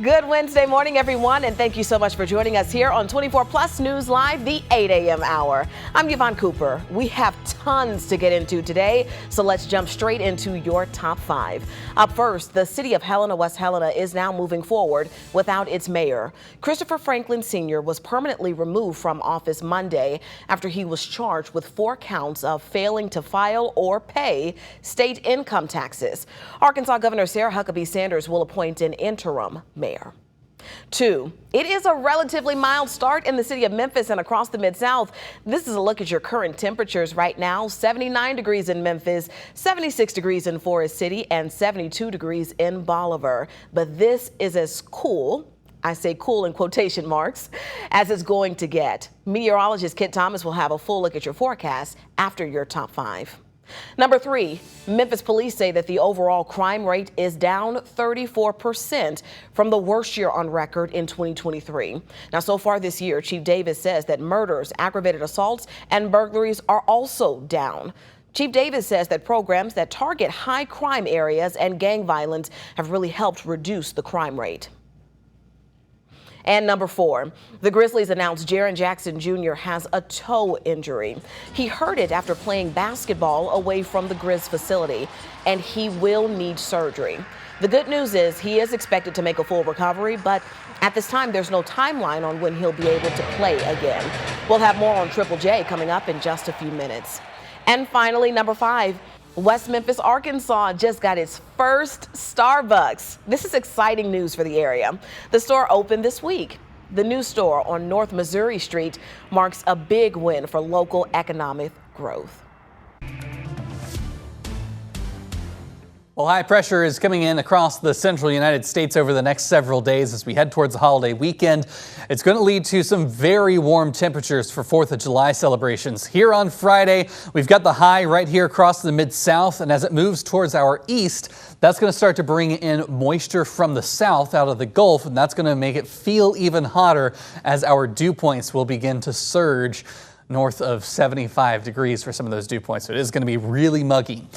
Good Wednesday morning, everyone, and thank you so much for joining us here on 24 Plus News Live, the 8 a.m. hour. I'm Yvonne Cooper. We have tons to get into today, so let's jump straight into your top 5. Up first, the city of Helena, West Helena is now moving forward without its mayor. Christopher Franklin Sr. was permanently removed from office Monday after he was charged with 4 counts of failing to file or pay state income taxes. Arkansas Governor Sarah Huckabee Sanders will appoint an interim mayor. 2, it is a relatively mild start in the city of Memphis and across the Mid-South. This is a look at your current temperatures right now. 79 degrees in Memphis, 76 degrees in Forest City, and 72 degrees in Bolivar. But this is as cool, I say cool in quotation marks, as it's going to get. Meteorologist Kit Thomas will have a full look at your forecast after your top 5. Number 3, Memphis police say that the overall crime rate is down 34% from the worst year on record in 2023. Now, so far this year, Chief Davis says that murders, aggravated assaults, and burglaries are also down. Chief Davis says that programs that target high crime areas and gang violence have really helped reduce the crime rate. And number 4, the Grizzlies announced Jaren Jackson Jr. has a toe injury. He hurt it after playing basketball away from the Grizz facility, and he will need surgery. The good news is he is expected to make a full recovery, but at this time, there's no timeline on when he'll be able to play again. We'll have more on Triple J coming up in just a few minutes. And finally, number 5, West Memphis, Arkansas just got its first Starbucks. This is exciting news for the area. The store opened this week. The new store on North Missouri Street marks a big win for local economic growth. Well, high pressure is coming in across the central United States over the next several days as we head towards the holiday weekend. It's going to lead to some very warm temperatures for 4th of July celebrations. Here on Friday, we've got the high right here across the Mid-South, and as it moves towards our east, that's going to start to bring in moisture from the south out of the Gulf, and that's going to make it feel even hotter as our dew points will begin to surge north of 75 degrees for some of those dew points. So it is going to be really muggy.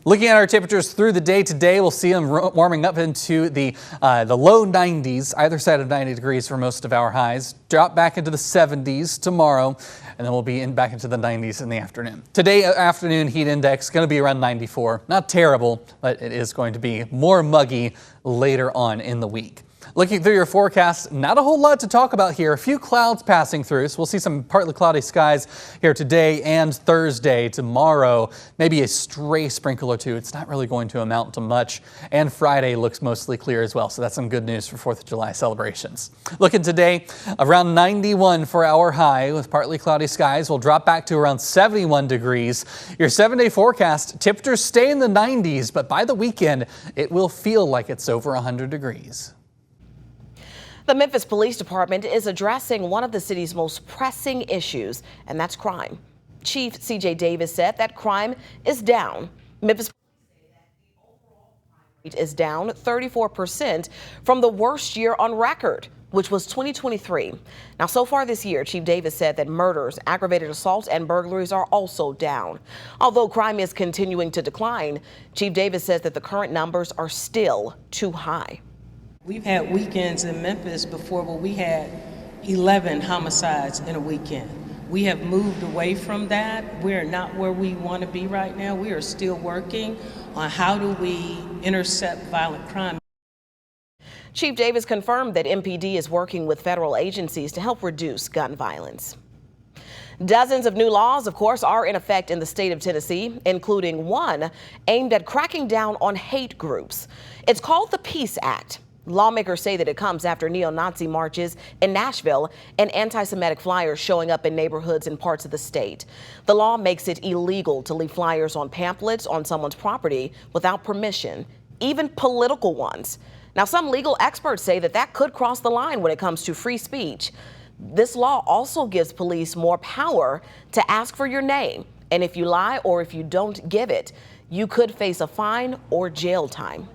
Looking at our temperatures through the day today, we'll see them warming up into the low 90s, either side of 90 degrees for most of our highs. Drop back into the 70s tomorrow, and then we'll be back into the 90s in the afternoon. Today afternoon heat index going to be around 94. Not terrible, but it is going to be more muggy later on in the week. Looking through your forecast, not a whole lot to talk about here. A few clouds passing through, so we'll see some partly cloudy skies here today and Thursday. Tomorrow, maybe a stray sprinkle or two. It's not really going to amount to much. And Friday looks mostly clear as well, so that's some good news for 4th of July celebrations. Looking today, around 91 for our high with partly cloudy skies. We'll drop back to around 71 degrees. Your 7-day forecast, temperatures stay in the 90s, but by the weekend, it will feel like it's over 100 degrees. The Memphis Police Department is addressing one of the city's most pressing issues, and that's crime. Chief C.J. Davis said that crime is down. Memphis rate is down 34% from the worst year on record, which was 2023. Now, so far this year, Chief Davis said that murders, aggravated assaults, and burglaries are also down. Although crime is continuing to decline, Chief Davis says that the current numbers are still too high. We've had weekends in Memphis before where we had 11 homicides in a weekend. We have moved away from that. We're not where we want to be right now. We are still working on how do we intercept violent crime. Chief Davis confirmed that MPD is working with federal agencies to help reduce gun violence. Dozens of new laws, of course, are in effect in the state of Tennessee, including one aimed at cracking down on hate groups. It's called the Peace Act. Lawmakers say that it comes after neo-Nazi marches in Nashville and anti-Semitic flyers showing up in neighborhoods in parts of the state. The law makes it illegal to leave flyers on pamphlets on someone's property without permission, even political ones. Now, some legal experts say that that could cross the line when it comes to free speech. This law also gives police more power to ask for your name. And if you lie or if you don't give it, you could face a fine or jail time.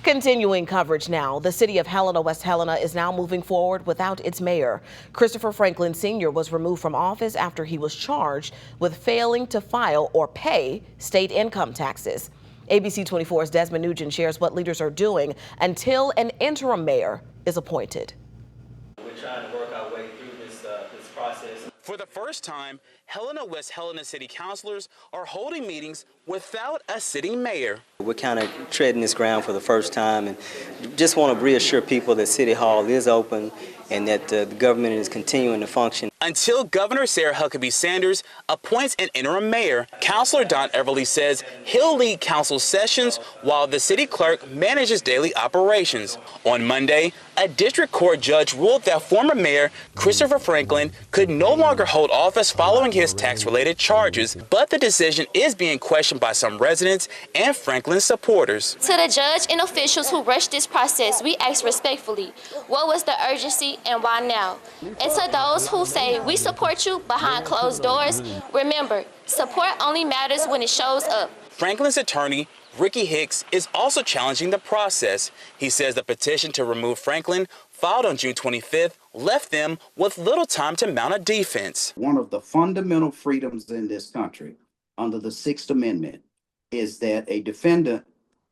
Continuing coverage now, the city of Helena, West Helena is now moving forward without its mayor. Christopher Franklin Sr. was removed from office after he was charged with failing to file or pay state income taxes. ABC 24's Desmond Nugent shares what leaders are doing until an interim mayor is appointed. We're trying to work our way through this process. For the first time, Helena West Helena city councilors are holding meetings without a sitting mayor. We're kind of treading this ground for the first time and just want to reassure people that City Hall is open and that the government is continuing to function. Until Governor Sarah Huckabee Sanders appoints an interim mayor, Councilor Don Everly says he'll lead council sessions while the city clerk manages daily operations. On Monday, a district court judge ruled that former mayor Christopher Franklin could no longer hold office following his tax-related charges, but the decision is being questioned by some residents and Franklin's supporters. To the judge and officials who rushed this process, we ask respectfully, what was the urgency and why now? And to those who say we support you behind closed doors, remember, support only matters when it shows up. Franklin's attorney, Ricky Hicks, is also challenging the process. He says the petition to remove Franklin, filed on June 25th, left them with little time to mount a defense. One of the fundamental freedoms in this country under the Sixth Amendment is that a defendant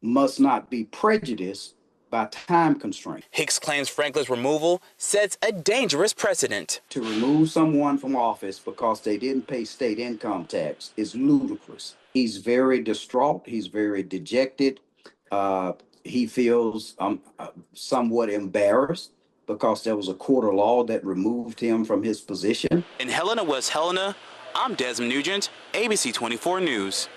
must not be prejudiced by time constraints. Hicks claims Franklin's removal sets a dangerous precedent. To remove someone from office because they didn't pay state income tax is ludicrous. He's very distraught. He's very dejected. He feels somewhat embarrassed because there was a court of law that removed him from his position. In Helena, West Helena, I'm Desmond Nugent, ABC 24 News.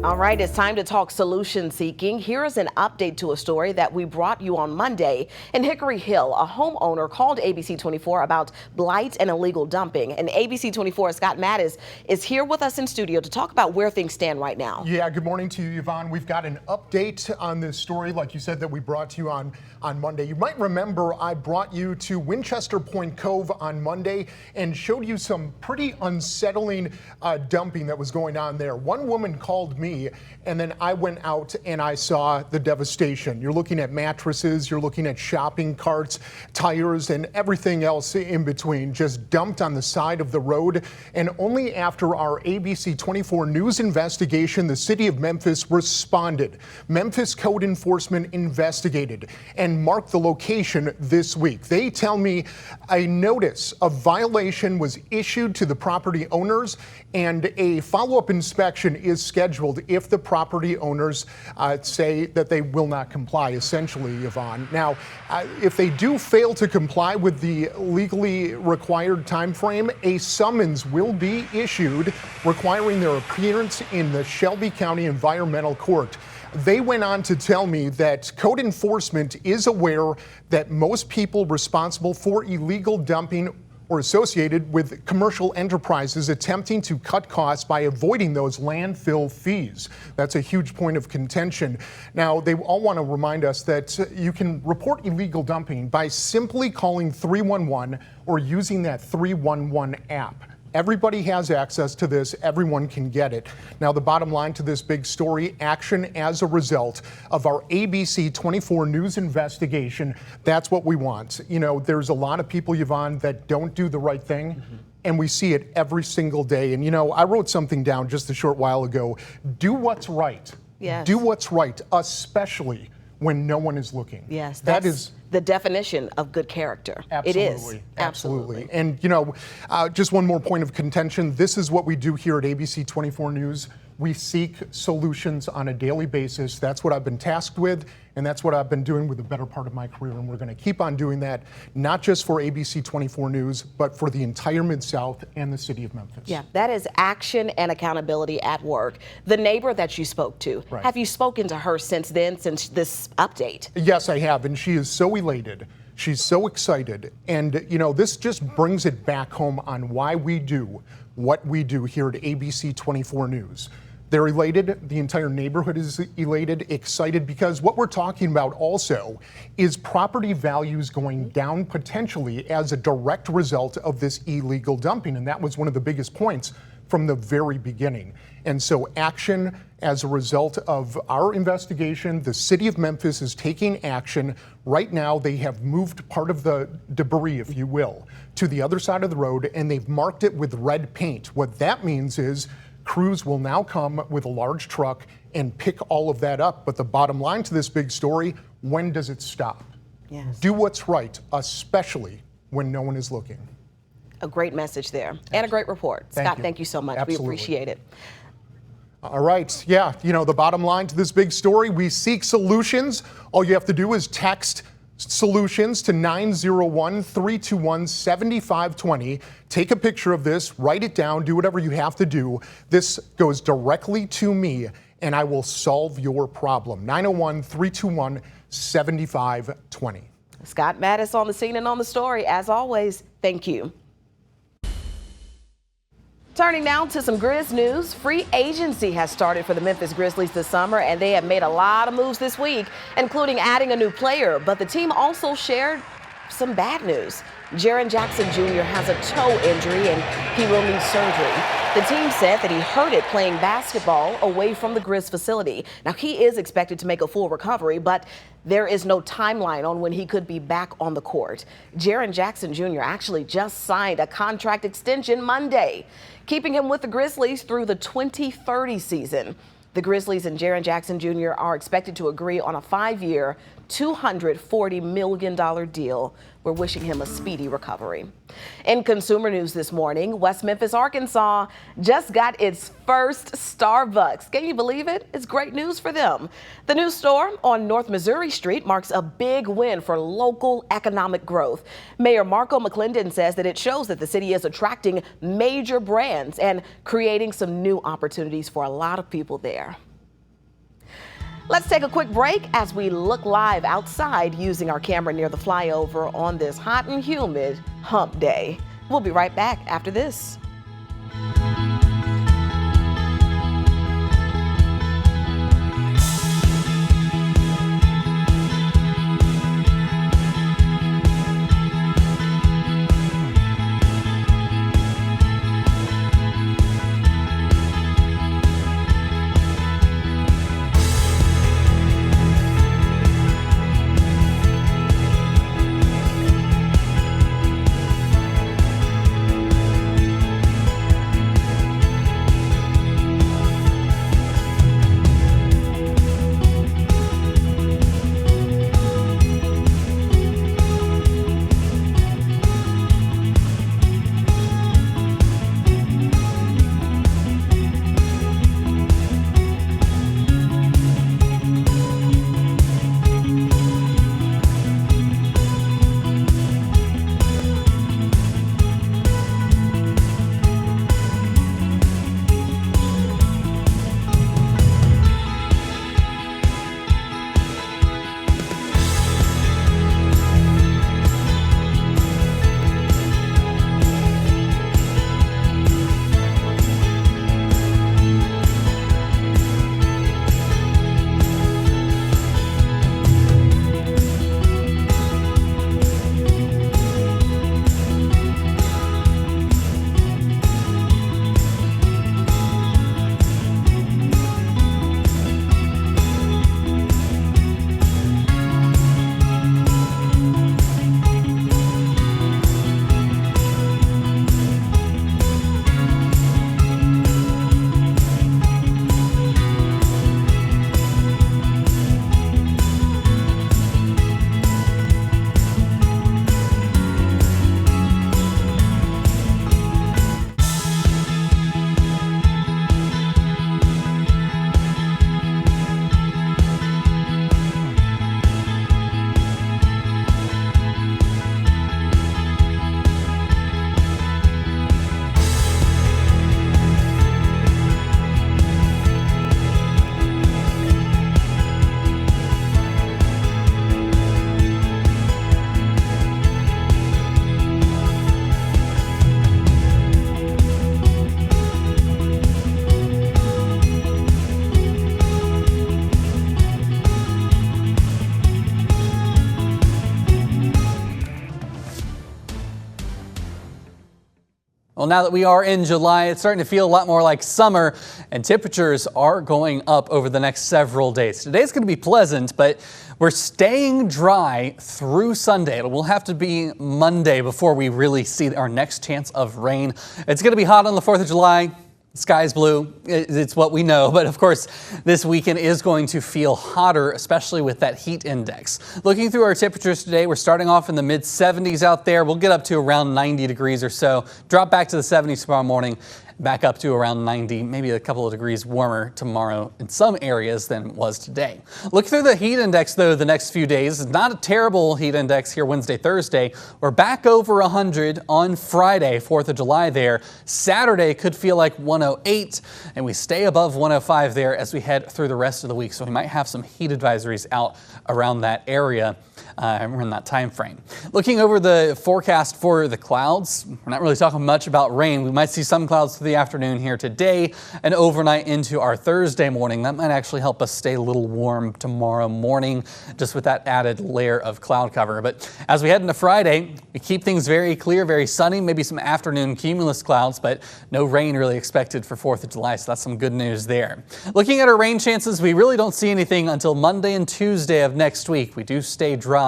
All right, it's time to talk solution seeking. Here is an update to a story that we brought you on Monday. In Hickory Hill, a homeowner called ABC 24 about blight and illegal dumping. And ABC 24's Scott Mattis is here with us in studio to talk about where things stand right now. Yeah, good morning to you, Yvonne. We've got an update on this story, like you said, that we brought to you on Monday. You might remember I brought you to Winchester Point Cove on Monday and showed you some pretty unsettling dumping that was going on there. One woman called me, and then I went out and I saw the devastation. You're looking at mattresses, you're looking at shopping carts, tires, and everything else in between, just dumped on the side of the road. And only after our ABC 24 News investigation, the city of Memphis responded. Memphis Code Enforcement investigated and marked the location this week. They tell me a notice of violation was issued to the property owners, and a follow-up inspection is scheduled if the property owners say that they will not comply, essentially, Yvonne. Now, if they do fail to comply with the legally required time frame, a summons will be issued requiring their appearance in the Shelby County Environmental Court. They went on to tell me that code enforcement is aware that most people responsible for illegal dumping or associated with commercial enterprises attempting to cut costs by avoiding those landfill fees. That's a huge point of contention. Now, they all want to remind us that you can report illegal dumping by simply calling 311 or using that 311 app. Everybody has access to this. Everyone can get it. Now, the bottom line to this big story, action as a result of our ABC 24 News investigation. That's what we want. You know, there's a lot of people, Yvonne, that don't do the right thing. And we see it every single day. And, you know, I wrote something down just a short while ago. Do what's right. Yes. Do what's right, especially when no one is looking. Yes, that is the definition of good character. Absolutely. It is. Absolutely. And, you know, just one more point of contention. This is what we do here at ABC 24 News. We seek solutions on a daily basis. That's what I've been tasked with, and that's what I've been doing with the better part of my career. And we're going to keep on doing that, not just for ABC 24 News, but for the entire Mid-South and the city of Memphis. Yeah, that is action and accountability at work. The neighbor that you spoke to, right. Have you spoken to her since then, since this update? Yes, I have, and she is so elated. She's so excited. And, you know, this just brings it back home on why we do what we do here at ABC 24 News. They're elated. The entire neighborhood is elated, excited, because what we're talking about also is property values going down potentially as a direct result of this illegal dumping. And that was one of the biggest points from the very beginning. And so action as a result of our investigation, the city of Memphis is taking action. Right now, they have moved part of the debris, if you will, to the other side of the road, and they've marked it with red paint. What that means is Crews will now come with a large truck and pick all of that up. But the bottom line to this big story, when does it stop? Yes. Do what's right, especially when no one is looking. A great message there and a great report. Scott, thank you so much. Absolutely. We appreciate it. All right. Yeah, you know, the bottom line to this big story, we seek solutions. All you have to do is text solutions to 901-321-7520. Take a picture of this, write it down, do whatever you have to do. This goes directly to me, and I will solve your problem. 901-321-7520. Scott Mattis on the scene and on the story. As always, thank you. Turning now to some Grizz news. Free agency has started for the Memphis Grizzlies this summer, and they have made a lot of moves this week, including adding a new player. But the team also shared some bad news. Jaren Jackson Jr. has a toe injury and he will need surgery. The team said that he hurt it playing basketball away from the Grizz facility. Now, he is expected to make a full recovery, but there is no timeline on when he could be back on the court. Jaren Jackson Jr. actually just signed a contract extension Monday, keeping him with the Grizzlies through the 2030 season. The Grizzlies and Jaren Jackson Jr. are expected to agree on a 5-year, $240 million deal. We're wishing him a speedy recovery. In consumer news this morning, West Memphis, Arkansas just got its first Starbucks. Can you believe it? It's great news for them. The new store on North Missouri Street marks a big win for local economic growth. Mayor Marco McClendon says that it shows that the city is attracting major brands and creating some new opportunities for a lot of people there. Let's take a quick break as we look live outside using our camera near the flyover on this hot and humid hump day. We'll be right back after this. Well, now that we are in July, it's starting to feel a lot more like summer, and temperatures are going up over the next several days. Today's going to be pleasant, but we're staying dry through Sunday. It will have to be Monday before we really see our next chance of rain. It's going to be hot on the 4th of July. Sky's blue, it's what we know, but of course this weekend is going to feel hotter, especially with that heat index. Looking through our temperatures today, we're starting off in the mid 70s out there. We'll get up to around 90 degrees or so, drop back to the 70s tomorrow morning, back up to around 90, maybe a couple of degrees warmer tomorrow in some areas than it was today. Look through the heat index though the next few days. It's not a terrible heat index here Wednesday, Thursday. We're back over 100 on Friday, 4th of July there. Saturday could feel like 108 and we stay above 105 there as we head through the rest of the week. So we might have some heat advisories out around that area in that time frame. Looking over the forecast for the clouds, we're not really talking much about rain. We might see some clouds through the afternoon here today and overnight into our Thursday morning. That might actually help us stay a little warm tomorrow morning, just with that added layer of cloud cover. But as we head into Friday, we keep things very clear, very sunny, maybe some afternoon cumulus clouds, but no rain really expected for 4th of July. So that's some good news there. Looking at our rain chances, we really don't see anything until Monday and Tuesday of next week. We do stay dry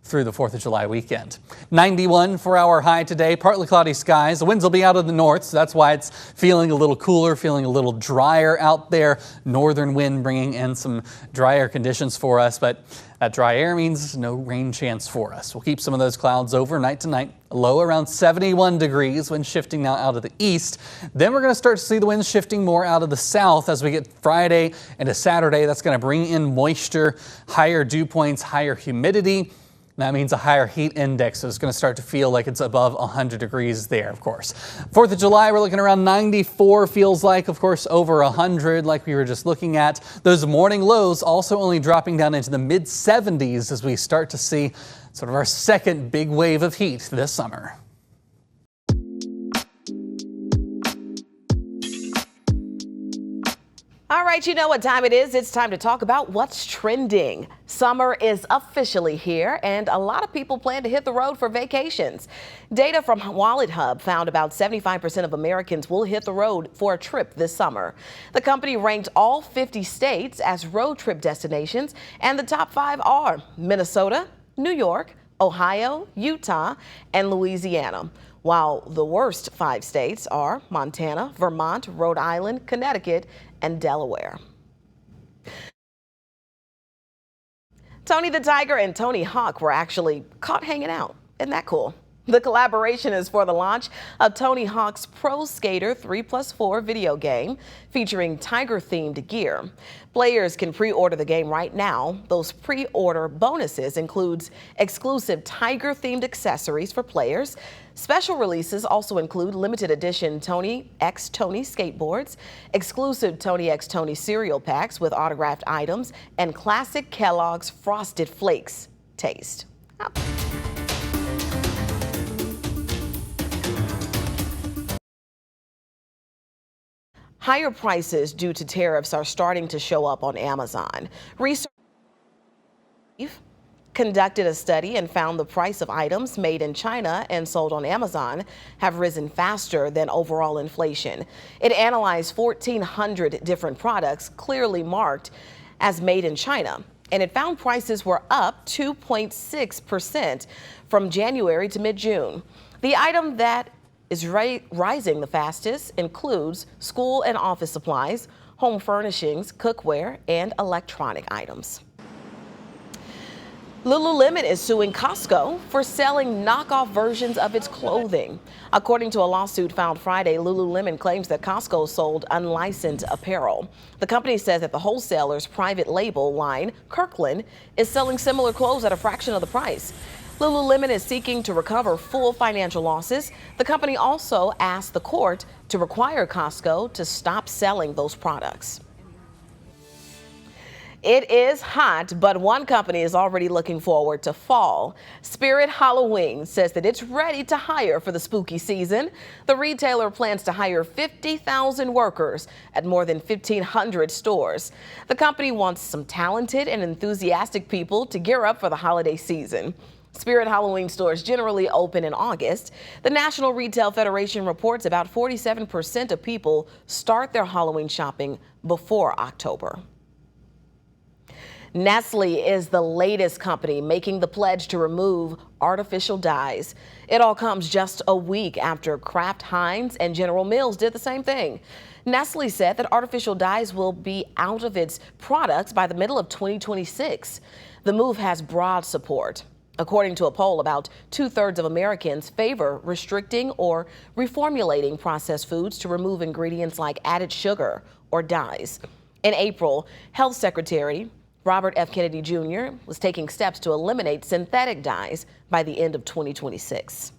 through the 4th of July weekend. 91 for our high today, partly cloudy skies. The winds will be out of the north, so that's why it's feeling a little cooler, feeling a little drier out there. Northern wind bringing in some drier conditions for us, but that dry air means no rain chance for us. We'll keep some of those clouds overnight tonight. A low around 71 degrees, wind shifting now out of the east. Then we're going to start to see the winds shifting more out of the south as we get Friday into Saturday. That's going to bring in moisture, higher dew points, higher humidity. That means a higher heat index, so it's going to start to feel like it's above 100 degrees there, of course. 4th of July, we're looking around 94, feels like, of course, over 100 like we were just looking at. Those morning lows also only dropping down into the mid 70s as we start to see sort of our second big wave of heat this summer. All right, you know what time it is. It's time to talk about what's trending. Summer is officially here, and a lot of people plan to hit the road for vacations. Data from Wallet Hub found about 75% of Americans will hit the road for a trip this summer. The company ranked all 50 states as road trip destinations, and the top 5 are Minnesota, New York, Ohio, Utah, and Louisiana. While the worst 5 states are Montana, Vermont, Rhode Island, Connecticut, and Delaware. Tony the Tiger and Tony Hawk were actually caught hanging out. Isn't that cool? The collaboration is for the launch of Tony Hawk's Pro Skater 3+4 video game featuring Tiger-themed gear. Players can pre-order the game right now. Those pre-order bonuses includes exclusive Tiger-themed accessories for players. Special releases also include limited edition Tony x Tony skateboards, exclusive Tony x Tony cereal packs with autographed items, and classic Kellogg's Frosted Flakes taste. Higher prices due to tariffs are starting to show up on Amazon. Research conducted a study and found the price of items made in China and sold on Amazon have risen faster than overall inflation. It analyzed 1,400 different products clearly marked as made in China, and it found prices were up 2.6% from January to mid-June. The item that is rising the fastest includes school and office supplies, home furnishings, cookware, and electronic items. Lululemon is suing Costco for selling knockoff versions of its clothing. According to a lawsuit filed Friday, Lululemon claims that Costco sold unlicensed apparel. The company says that the wholesaler's private label line, Kirkland, is selling similar clothes at a fraction of the price. Lululemon is seeking to recover full financial losses. The company also asked the court to require Costco to stop selling those products. It is hot, but one company is already looking forward to fall. Spirit Halloween says that it's ready to hire for the spooky season. The retailer plans to hire 50,000 workers at more than 1,500 stores. The company wants some talented and enthusiastic people to gear up for the holiday season. Spirit Halloween stores generally open in August. The National Retail Federation reports about 47% of people start their Halloween shopping before October. Nestle is the latest company making the pledge to remove artificial dyes. It all comes just a week after Kraft Heinz and General Mills did the same thing. Nestle said that artificial dyes will be out of its products by the middle of 2026. The move has broad support. According to a poll, about 2/3 of Americans favor restricting or reformulating processed foods to remove ingredients like added sugar or dyes. In April, Health Secretary Robert F. Kennedy Jr. was taking steps to eliminate synthetic dyes by the end of 2026.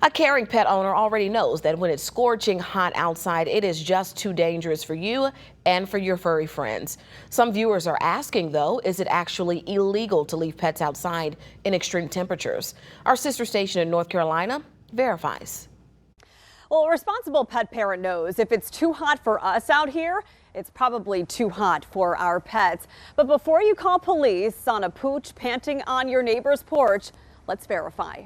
A caring pet owner already knows that when it's scorching hot outside, it is just too dangerous for you and for your furry friends. Some viewers are asking, though, is it actually illegal to leave pets outside in extreme temperatures? Our sister station in North Carolina verifies. Well, a responsible pet parent knows if it's too hot for us out here, it's probably too hot for our pets. But before you call police on a pooch panting on your neighbor's porch, let's verify.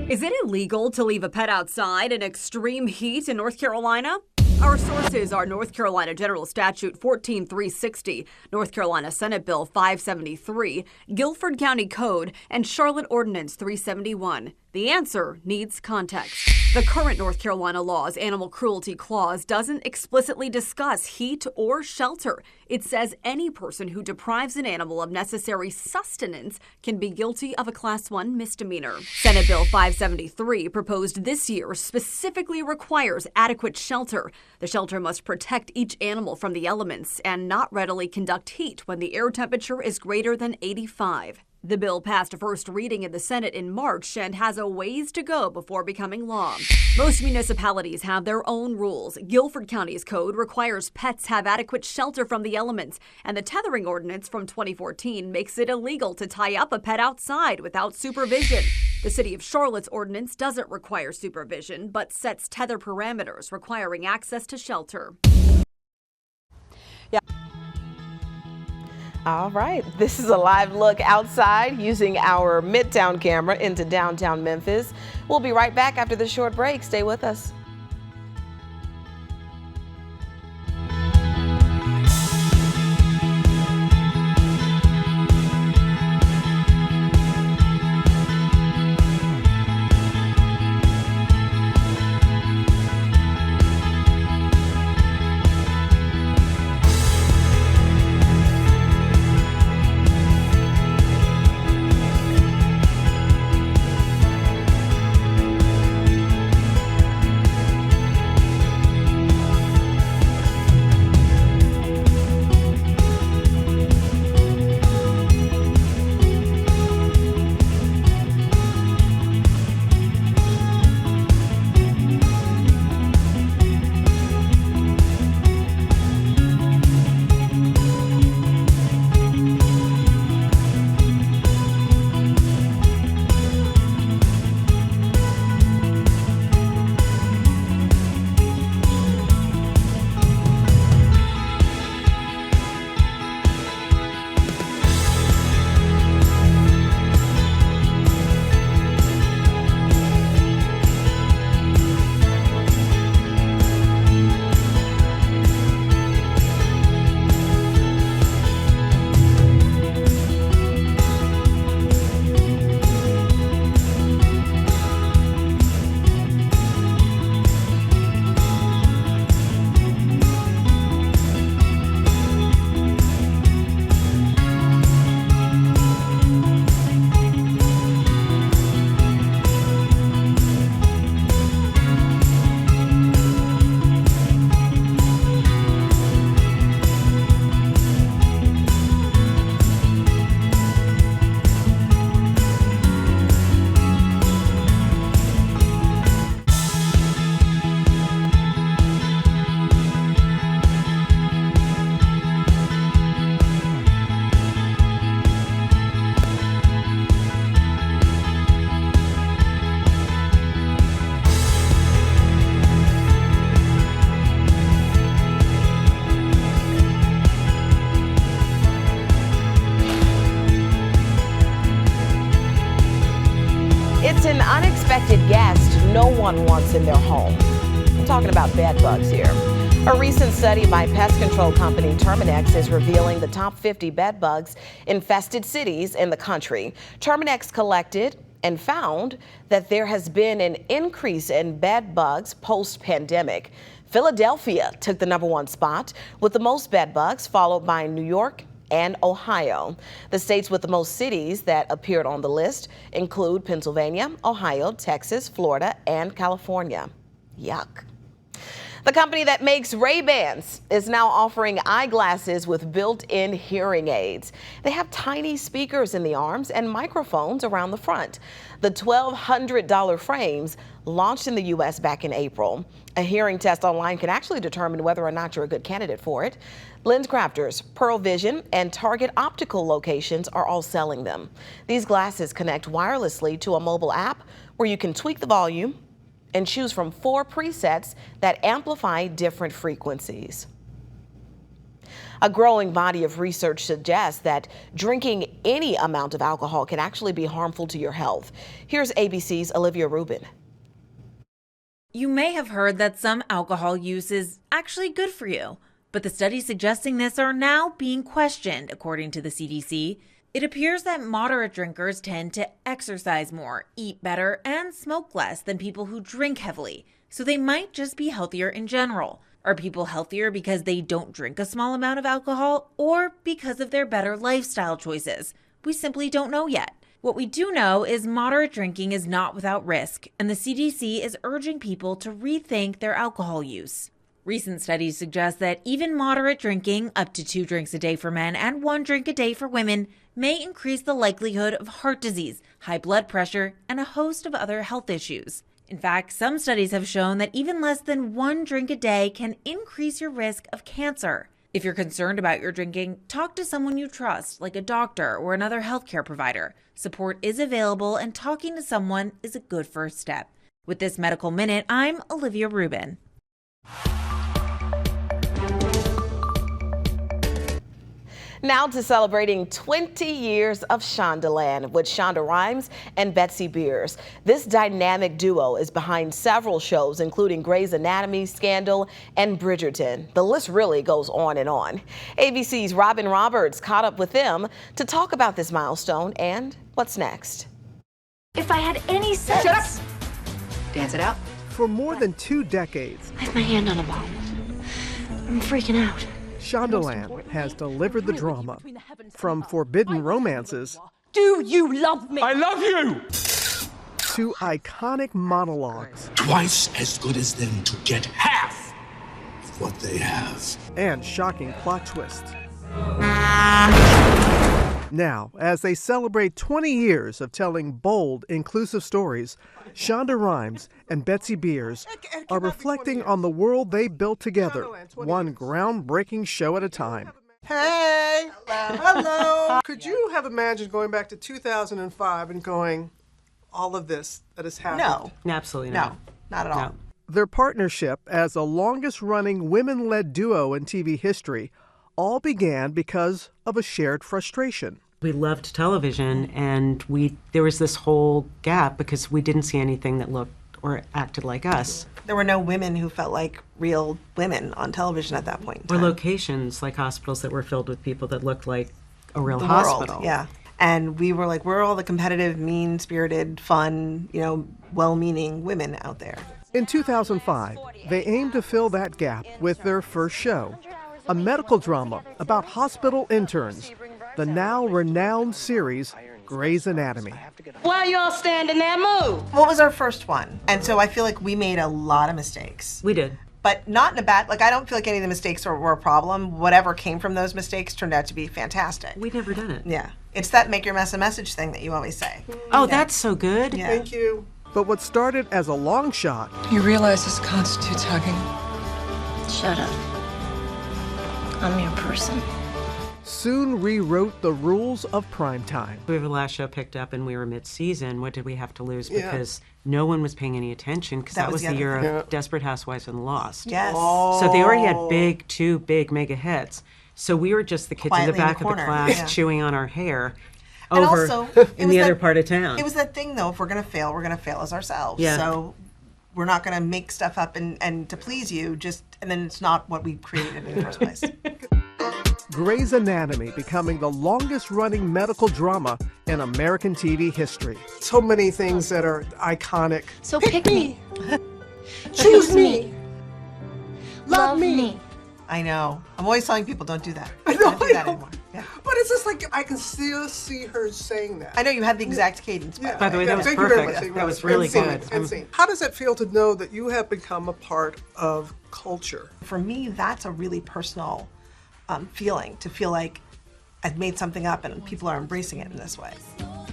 Is it illegal to leave a pet outside in extreme heat in North Carolina? Our sources are North Carolina General Statute 14360, North Carolina Senate Bill 573, Guilford County Code, and Charlotte Ordinance 371. The answer needs context. The current North Carolina law's animal cruelty clause doesn't explicitly discuss heat or shelter. It says any person who deprives an animal of necessary sustenance can be guilty of a Class 1 misdemeanor. Senate Bill 573, proposed this year, specifically requires adequate shelter. The shelter must protect each animal from the elements and not readily conduct heat when the air temperature is greater than 85. The bill passed a first reading in the Senate in March and has a ways to go before becoming law. Most municipalities have their own rules. Guilford County's code requires pets have adequate shelter from the elements, and the tethering ordinance from 2014 makes it illegal to tie up a pet outside without supervision. The City of Charlotte's ordinance doesn't require supervision, but sets tether parameters requiring access to shelter. All right, this is a live look outside using our Midtown camera into downtown Memphis. We'll be right back after this short break. Stay with us. It's an unexpected guest no one wants in their home. I'm talking about bed bugs here. A recent study by pest control company Terminix is revealing the top 50 bed bugs infested cities in the country. Terminix collected and found that there has been an increase in bed bugs post-pandemic. Philadelphia took the #1 spot with the most bed bugs, followed by New York and Ohio. The states with the most cities that appeared on the list include Pennsylvania, Ohio, Texas, Florida, and California. Yuck. The company that makes Ray-Bans is now offering eyeglasses with built-in hearing aids. They have tiny speakers in the arms and microphones around the front. The $1,200 frames launched in the U.S. back in April. A hearing test online can actually determine whether or not you're a good candidate for it. LensCrafters, Pearl Vision, and Target Optical locations are all selling them. These glasses connect wirelessly to a mobile app where you can tweak the volume and choose from 4 presets that amplify different frequencies. A growing body of research suggests that drinking any amount of alcohol can actually be harmful to your health. Here's ABC's Olivia Rubin. You may have heard that some alcohol use is actually good for you, but the studies suggesting this are now being questioned, according to the CDC. It appears that moderate drinkers tend to exercise more, eat better, and smoke less than people who drink heavily, so they might just be healthier in general. Are people healthier because they don't drink a small amount of alcohol, or because of their better lifestyle choices? We simply don't know yet. What we do know is moderate drinking is not without risk, and the CDC is urging people to rethink their alcohol use. Recent studies suggest that even moderate drinking, up to 2 drinks a day for men and 1 drink a day for women, may increase the likelihood of heart disease, high blood pressure, and a host of other health issues. In fact, some studies have shown that even less than 1 drink a day can increase your risk of cancer. If you're concerned about your drinking, talk to someone you trust, like a doctor or another healthcare provider. Support is available, and talking to someone is a good first step. With this Medical Minute, I'm Olivia Rubin. Now to celebrating 20 years of Shondaland with Shonda Rhimes and Betsy Beers. This dynamic duo is behind several shows, including Grey's Anatomy, Scandal, and Bridgerton. The list really goes on and on. ABC's Robin Roberts caught up with them to talk about this milestone and what's next. If I had any sense... Shut up! Dance it out. For more than 2 decades, I have my hand on a bomb. I'm freaking out. Shondaland has delivered the drama. From forbidden romances... Do you love me? I love you! ...to iconic monologues. Twice as good as them to get half of what they have. And shocking plot twists. Now, as they celebrate 20 years of telling bold, inclusive stories, Shonda Rhimes and Betsy Beers are reflecting on the world they built together, one groundbreaking show at a time. Hey! Hello! Could you have imagined going back to 2005 and going, all of this that has happened? No. Absolutely not. No, not at all. No. Their partnership as the longest-running women-led duo in TV history all began because of a shared frustration. We loved television, and there was this whole gap because we didn't see anything that looked or acted like us. There were no women who felt like real women on television at that point in Or time. locations like hospitals that were filled with people that looked like a real The hospital. world, yeah. And we were like, we're all the competitive, mean-spirited, fun, well-meaning women out there. In 2005, they aimed to fill that gap with their first show, a medical drama about hospital interns, the now renowned series Grey's Anatomy. Why y'all standing there? Move! What was our first one? And so I feel like we made a lot of mistakes. We did. But not in a bad, I don't feel like any of the mistakes were a problem. Whatever came from those mistakes turned out to be fantastic. We've never done it. Yeah. It's that make your mess a message thing that you always say. Oh, that's so good. Yeah. Thank you. But what started as a long shot... You realize this constitutes hugging? Shut up. I'm your person. Soon rewrote the rules of primetime. We have the last show picked up and we were mid-season. What did we have to lose? Yeah. Because no one was paying any attention because that was the year of Desperate Housewives and Lost. Yes. So they already had 2 big mega hits. So we were just the kids in the back of the class chewing on our hair over in the other part of town. It was that thing, though, if we're going to fail as ourselves. Yeah. So We're not going to make stuff up and to please you, and then it's not what we created in the first place. Grey's Anatomy becoming the longest-running medical drama in American TV history. So many things that are iconic. So pick me. Choose me. Love me. I know. I'm always telling people, don't do that. I know, Don't do that anymore. Yeah. But it's just like, I can still see her saying that. I know you had the exact cadence. By the way, that was Thank you very perfect. much. That was really good. How does it feel to know that you have become a part of culture? For me, that's a really personal feeling, to feel like I've made something up and people are embracing it in this way.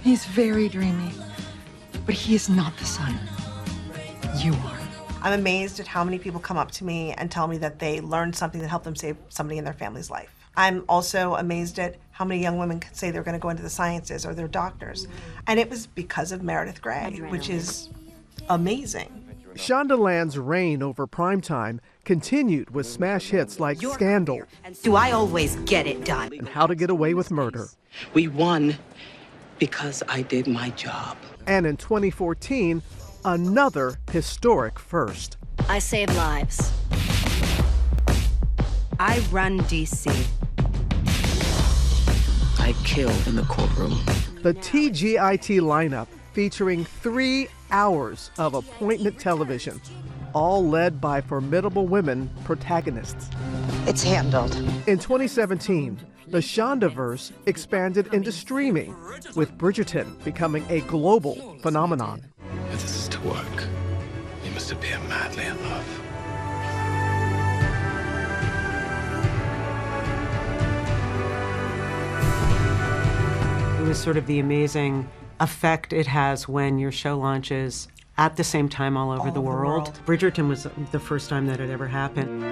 He's very dreamy, but he is not the sun. You are. I'm amazed at how many people come up to me and tell me that they learned something that helped them save somebody in their family's life. I'm also amazed at how many young women can say they're going to go into the sciences or they're doctors. And it was because of Meredith Grey, which is amazing. Shondaland's reign over primetime continued with smash hits like Scandal. Do I always get it done? And How to Get Away with Murder. We won because I did my job. And in 2014, another historic first. I save lives. I run DC. I kill in the courtroom. The TGIT lineup featuring 3 hours of appointment television, all led by formidable women protagonists. It's handled. In 2017, the Shondaverse expanded into streaming, with Bridgerton becoming a global phenomenon. If this is to work, we must appear madly in love. It was sort of the amazing effect it has when your show launches at the same time all over the world. Bridgerton was the first time that it ever happened.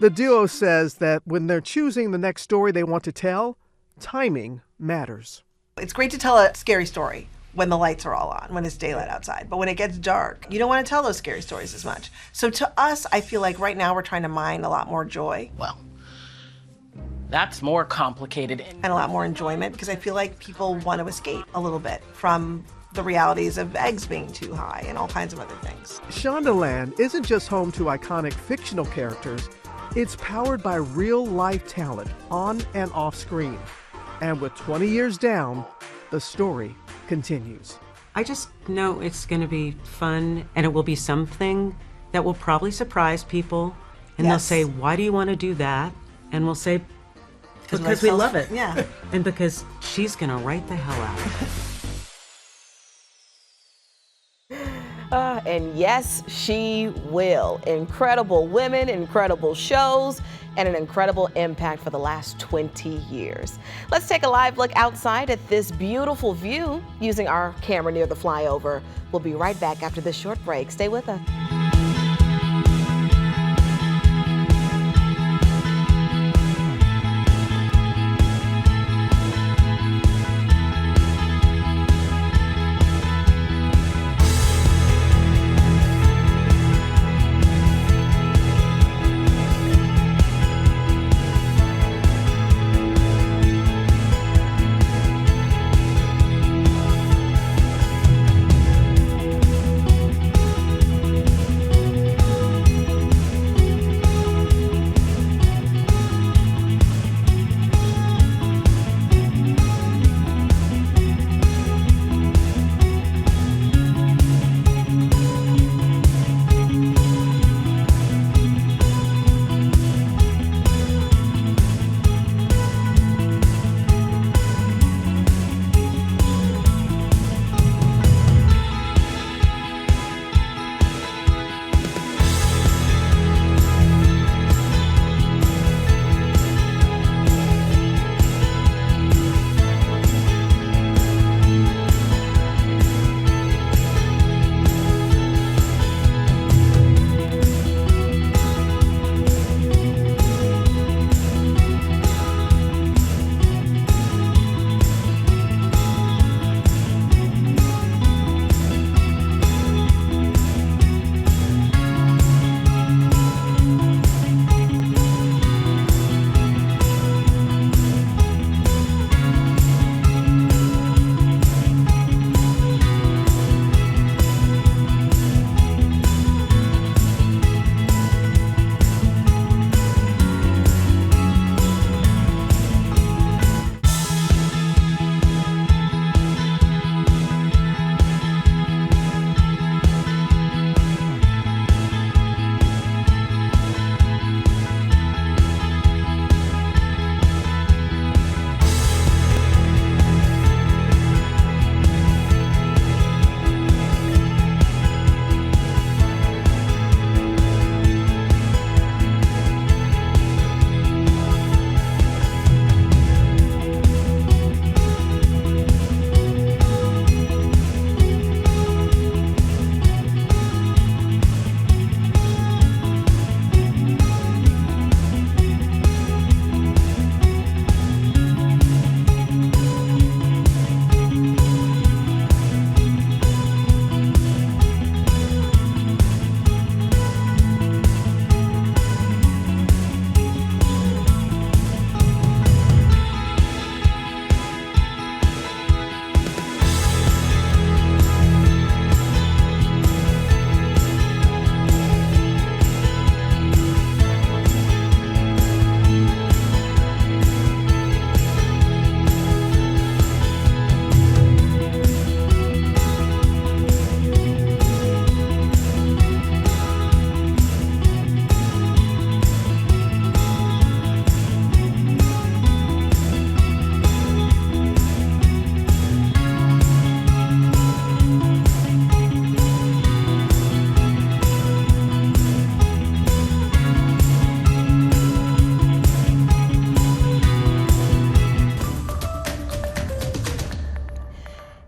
The duo says that when they're choosing the next story they want to tell, timing matters. It's great to tell a scary story when the lights are all on, when it's daylight outside. But when it gets dark, you don't want to tell those scary stories as much. So to us, I feel like right now we're trying to mine a lot more joy. Well, that's more complicated. And a lot more enjoyment, because I feel like people want to escape a little bit from the realities of eggs being too high and all kinds of other things. Shondaland isn't just home to iconic fictional characters, it's powered by real-life talent on and off screen. And with 20 years down, the story continues. I just know it's going to be fun, and it will be something that will probably surprise people. And they'll say, why do you want to do that? And we'll say, because we love it. Yeah. And because she's going to write the hell out. And yes, she will. Incredible women, incredible shows, and an incredible impact for the last 20 years. Let's take a live look outside at this beautiful view using our camera near the flyover. We'll be right back after this short break. Stay with us.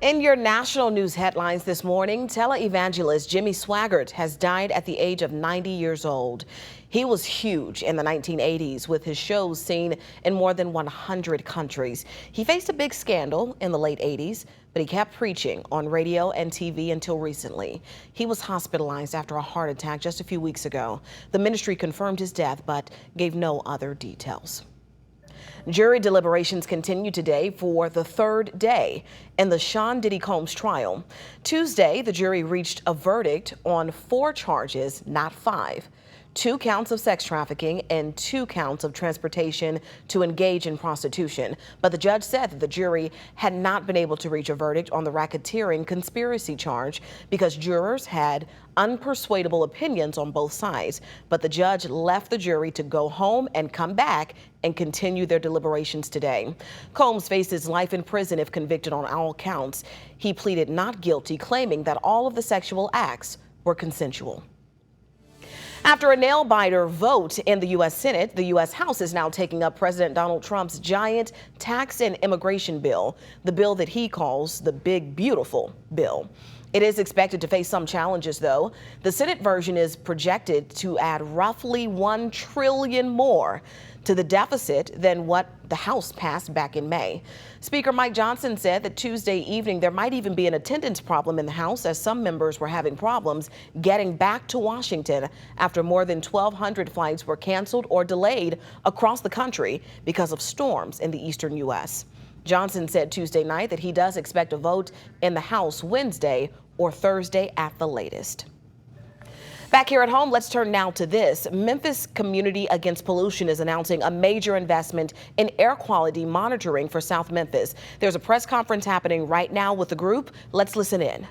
In your national news headlines this morning, televangelist Jimmy Swaggart has died at the age of 90 years old. He was huge in the 1980s with his shows seen in more than 100 countries. He faced a big scandal in the late 80s, but he kept preaching on radio and TV until recently. He was hospitalized after a heart attack just a few weeks ago. The ministry confirmed his death, but gave no other details. Jury deliberations continue today for the third day in the Sean Diddy Combs trial. Tuesday, the jury reached a verdict on 4 charges, not 5. 2 counts of sex trafficking and 2 counts of transportation to engage in prostitution. But the judge said that the jury had not been able to reach a verdict on the racketeering conspiracy charge because jurors had unpersuadable opinions on both sides. But the judge left the jury to go home and come back and continue their deliberations today. Combs faces life in prison if convicted on all counts. He pleaded not guilty, claiming that all of the sexual acts were consensual. After a nail-biter vote in the U.S. Senate, the U.S. House is now taking up President Donald Trump's giant tax and immigration bill, the bill that he calls the Big Beautiful Bill. It is expected to face some challenges, though. The Senate version is projected to add roughly $1 trillion more to the deficit than what the House passed back in May. Speaker Mike Johnson said that Tuesday evening there might even be an attendance problem in the House as some members were having problems getting back to Washington after more than 1,200 flights were canceled or delayed across the country because of storms in the eastern U.S. Johnson said Tuesday night that he does expect a vote in the House Wednesday or Thursday at the latest. Back here at home, let's turn now to this. Memphis Community Against Pollution is announcing a major investment in air quality monitoring for South Memphis. There's a press conference happening right now with the group. Let's listen in.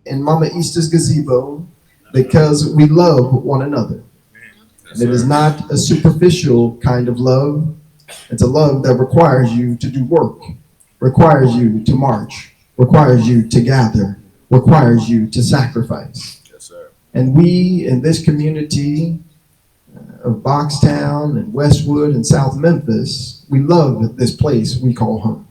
In Mama Easter's gazebo, because we love one another. And it is not a superficial kind of love. It's a love that requires you to do work, requires you to march, requires you to gather, requires you to sacrifice. And we in this community of Boxtown and Westwood and South Memphis, we love this place we call home.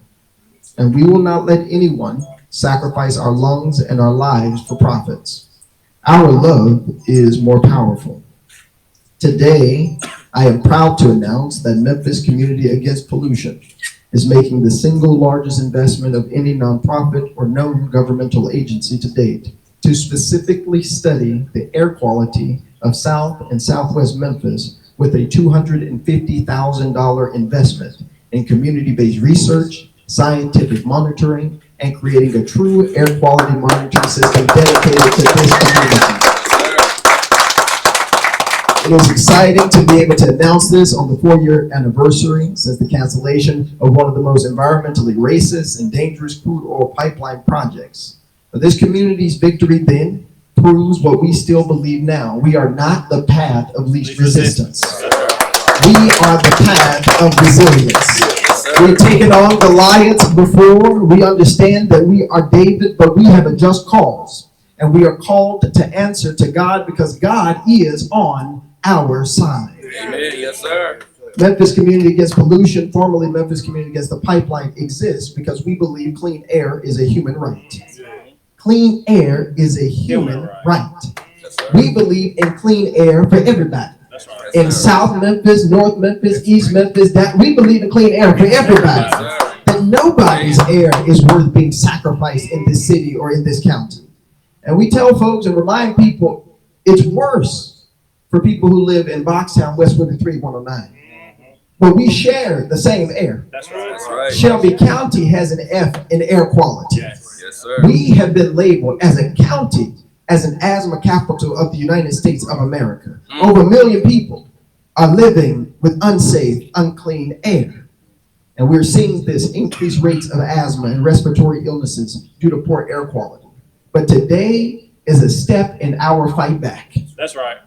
And we will not let anyone sacrifice our lungs and our lives for profits. Our love is more powerful. Today, I am proud to announce that Memphis Community Against Pollution is making the single largest investment of any nonprofit or known governmental agency to date to specifically study the air quality of South and Southwest Memphis with a $250,000 investment in community-based research, scientific monitoring, and creating a true air quality monitoring system dedicated to this community. It is exciting to be able to announce this on the 4-year anniversary since the cancellation of one of the most environmentally racist and dangerous crude oil pipeline projects. But this community's victory then proves what we still believe now. We are not the path of least resistance. We are the path of resilience. We've taken on Goliath before. We understand that we are David, but we have a just cause. And we are called to answer to God because God is on our side. Amen. Yes, sir. Memphis Community Against Pollution, formerly Memphis Community Against the Pipeline, exists because we believe clean air is a human right. Clean air is a human right. We believe in clean air for everybody. In South Memphis, North Memphis, East Memphis, we believe in clean air for everybody. That nobody's air is worth being sacrificed in this city or in this county. And we tell folks and remind people it's worse for people who live in Boxtown, Westwood, and 3109. But we share the same air. That's right. Shelby County has an F in air quality. Yes, sir. We have been labeled as a county as an asthma capital of the United States of America. Over 1 million people are living with unsafe, unclean air. And we're seeing this increased rates of asthma and respiratory illnesses due to poor air quality. But today is a step in our fight back. That's right.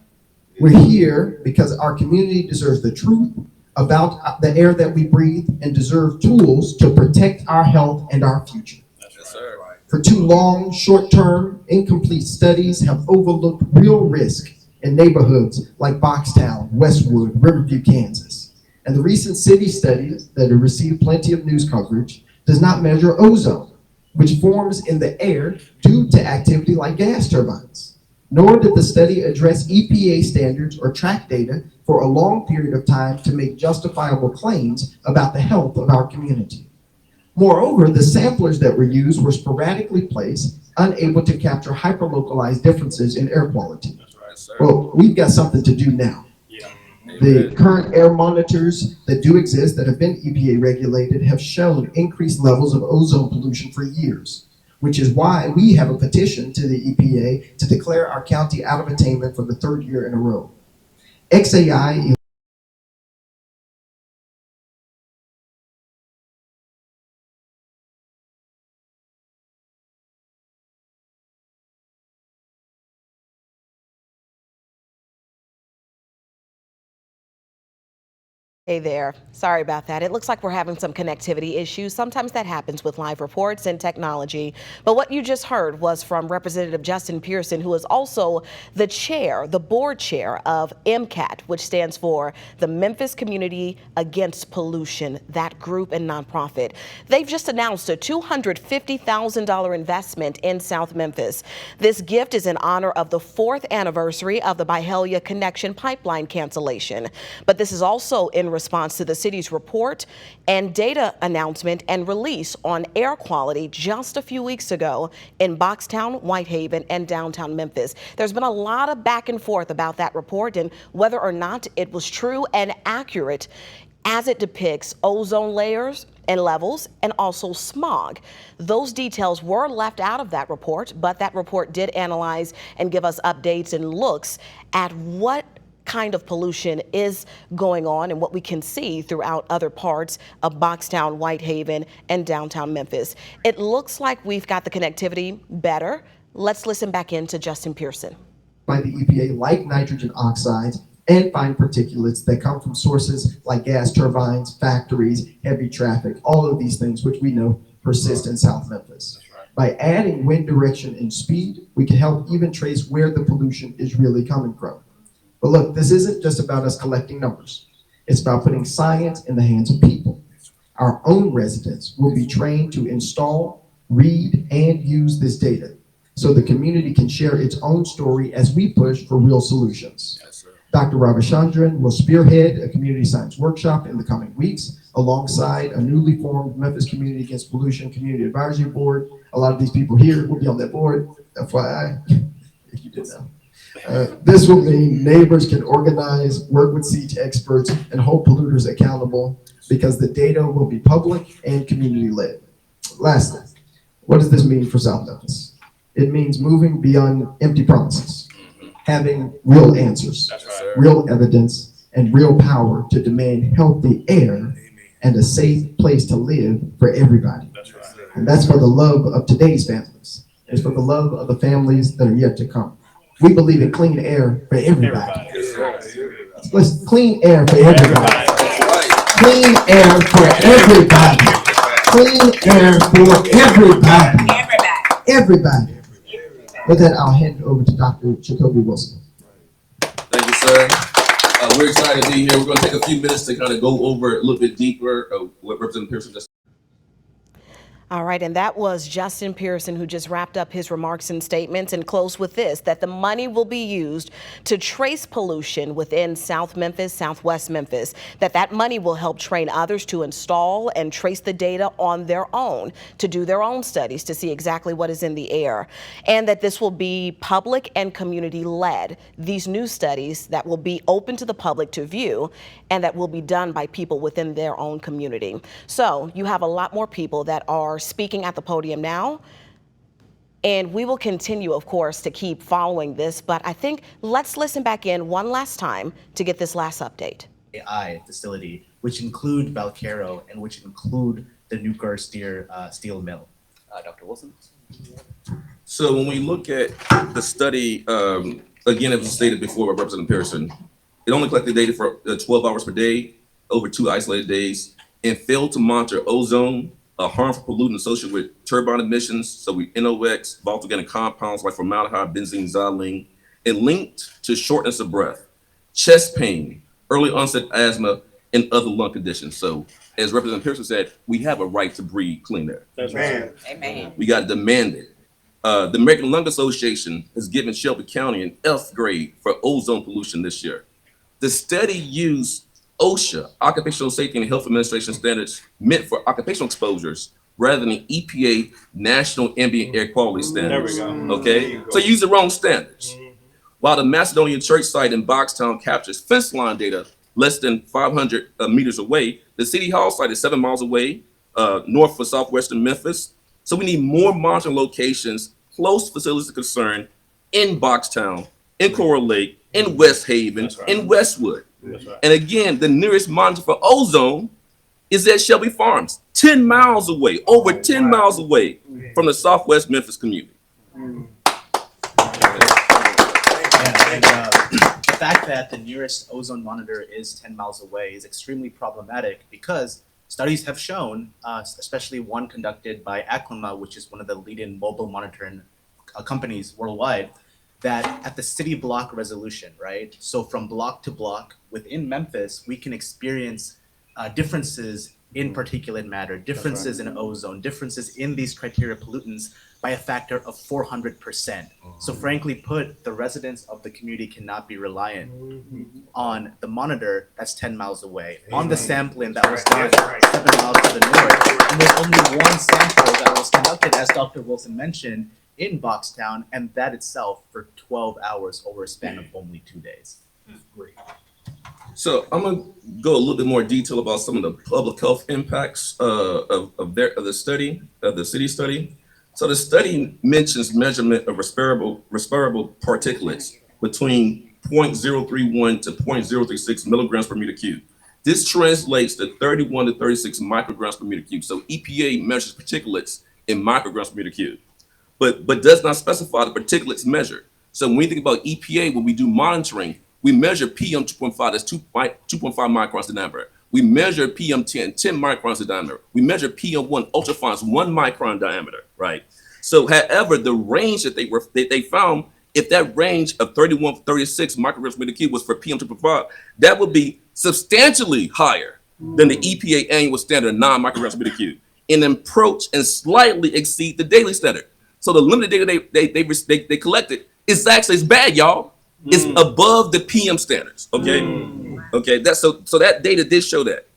We're here because our community deserves the truth about the air that we breathe and deserve tools to protect our health and our future. Yes, sir. For too long, short-term, incomplete studies have overlooked real risk in neighborhoods like Boxtown, Westwood, Riverview, Kansas. And the recent city studies that have received plenty of news coverage does not measure ozone, which forms in the air due to activity like gas turbines. Nor did the study address EPA standards or track data for a long period of time to make justifiable claims about the health of our community. Moreover, the samplers that were used were sporadically placed, unable to capture hyperlocalized differences in air quality. Well, we've got something to do now. The current air monitors that do exist that have been EPA regulated have shown increased levels of ozone pollution for years, which is why we have a petition to the EPA to declare our county out of attainment for the 3rd year in a row. XAI Hey there. Sorry about that. It looks like we're having some connectivity issues. Sometimes that happens with live reports and technology. But what you just heard was from Representative Justin Pearson, who is also the chair, the board chair of MCAT, which stands for the Memphis Community Against Pollution, that group and nonprofit. They've just announced a $250,000 investment in South Memphis. This gift is in honor of the 4th anniversary of the Byhalia Connection pipeline cancellation. But this is also in response to the city's report and data announcement and release on air quality just a few weeks ago in Boxtown, Whitehaven, and downtown Memphis. There's been a lot of back and forth about that report and whether or not it was true and accurate as it depicts ozone layers and levels and also smog. Those details were left out of that report, but that report did analyze and give us updates and looks at what kind of pollution is going on and what we can see throughout other parts of Boxtown, Whitehaven, and downtown Memphis. It looks like we've got the connectivity better. Let's listen back in to Justin Pearson. By the EPA, like nitrogen oxides and fine particulates that come from sources like gas turbines, factories, heavy traffic, all of these things which we know persist in South Memphis. By adding wind direction and speed, we can help even trace where the pollution is really coming from. But look, this isn't just about us collecting numbers. It's about putting science in the hands of people. Our own residents will be trained to install, read, and use this data so the community can share its own story as we push for real solutions. Yes, Dr. Ravichandran will spearhead a community science workshop in the coming weeks alongside a newly formed Memphis Community Against Pollution Community Advisory Board. A lot of these people here will be on that board, FYI, if you didn't know. This will mean neighbors can organize, work with SEACH experts, and hold polluters accountable because the data will be public and community-led. Lastly, what does this mean for South Memphis? It means moving beyond empty promises, having real answers, real evidence, and real power to demand healthy air and a safe place to live for everybody. And that's for the love of today's families. It's for the love of the families that are yet to come. We believe in clean air for everybody. Let's clean air for everybody. Clean air for everybody. Clean air for everybody. Everybody. With that, I'll hand it over to Dr. Jacoby Wilson. Thank you, sir. We're excited to be here. We're going to take a few minutes to kind of go over a little bit deeper what Representative Pearson just. All right, and that was Justin Pearson, who just wrapped up his remarks and statements and closed with this, that the money will be used to trace pollution within South Memphis, Southwest Memphis, that money will help train others to install and trace the data on their own, to do their own studies to see exactly what is in the air, and that this will be public and community-led. These new studies that will be open to the public to view and that will be done by people within their own community. So you have a lot more people that are speaking at the podium now, and we will continue, of course, to keep following this, but I think let's listen back in one last time to get this last update. AI facility, which include Valcaro and which include the nuclear steel mill. Dr. Wilson? So when we look at the study, again, it was stated before by Representative Pearson, it only collected data for 12 hours per day, over 2 isolated days, and failed to monitor ozone, a harmful pollutant associated with turbine emissions, so NOx, volatile organic compounds like formaldehyde, benzene, xylene, and linked to shortness of breath, chest pain, early onset asthma, and other lung conditions. So as Representative Pearson said, we have a right to breathe clean air. That's right. Amen. We got to demand it. The American Lung Association has given Shelby County an F grade for ozone pollution this year. The study used OSHA, Occupational Safety and Health Administration standards meant for occupational exposures, rather than EPA National Ambient Air Quality Standards. There we go. Okay, so use the wrong standards. While the Macedonian Church site in Boxtown captures fence line data less than 500 meters away, the City Hall site is 7 miles away, north of southwestern Memphis. So we need more monitoring locations close to facilities of concern in Boxtown, in Coral Lake, in West Haven, in Westwood. And again, the nearest monitor for ozone is at Shelby Farms, 10 miles away, over 10 miles away from the Southwest Memphis community. The fact that the nearest ozone monitor is 10 miles away is extremely problematic because studies have shown, especially one conducted by Aclima, which is one of the leading mobile monitoring companies worldwide, that at the city block resolution, right? So from block to block within Memphis, we can experience differences in particulate matter, differences in ozone, differences in these criteria pollutants by a factor of 400%. So frankly put, the residents of the community cannot be reliant on the monitor that's 10 miles away, on the sampling that was done 7 miles to the north. And there's only one sample that was conducted, as Dr. Wilson mentioned, in Boxtown, and that itself for 12 hours over a span of only 2 days. So I'm gonna go a little bit more detail about some of the public health impacts of the city study. So the study mentions measurement of respirable particulates between 0.031 to 0.036 milligrams per meter cube. This translates to 31 to 36 micrograms per meter cube. So EPA measures particulates in micrograms per meter cube, but does not specify the particulates measured. So when we think about EPA, when we do monitoring, we measure PM 2.5, that's 2.5 microns in diameter. We measure PM 10 microns in diameter. We measure PM 1 ultrafines, 1 micron diameter, right? So however, the range that they found, if that range of 31 to 36 micrograms per meter cube was for PM 2.5, that would be substantially higher than the EPA annual standard of 9 micrograms per meter cube, and approach and slightly exceed the daily standard. So the limited data they collected is actually, it's bad, y'all. It's above the PM standards, okay? Okay, that's so that data did show that.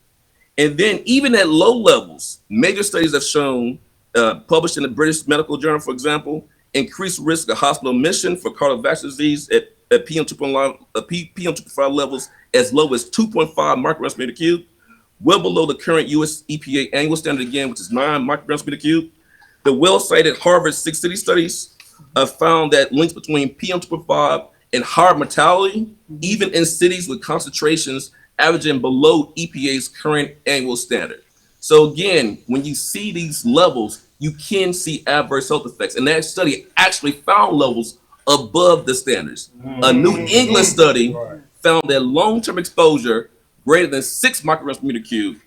And then even at low levels, major studies have shown, published in the British Medical Journal, for example, increased risk of hospital admission for cardiovascular disease at PM 2.5 levels as low as 2.5 micrograms per meter cube, well below the current US EPA annual standard again, which is 9 micrograms per meter cube. The well-cited Harvard 6 City studies found that links between PM 2.5 and higher mortality, even in cities with concentrations averaging below EPA's current annual standard. So again, when you see these levels, you can see adverse health effects. And that study actually found levels above the standards. A New England study found that long-term exposure greater than 6 micrograms per meter cube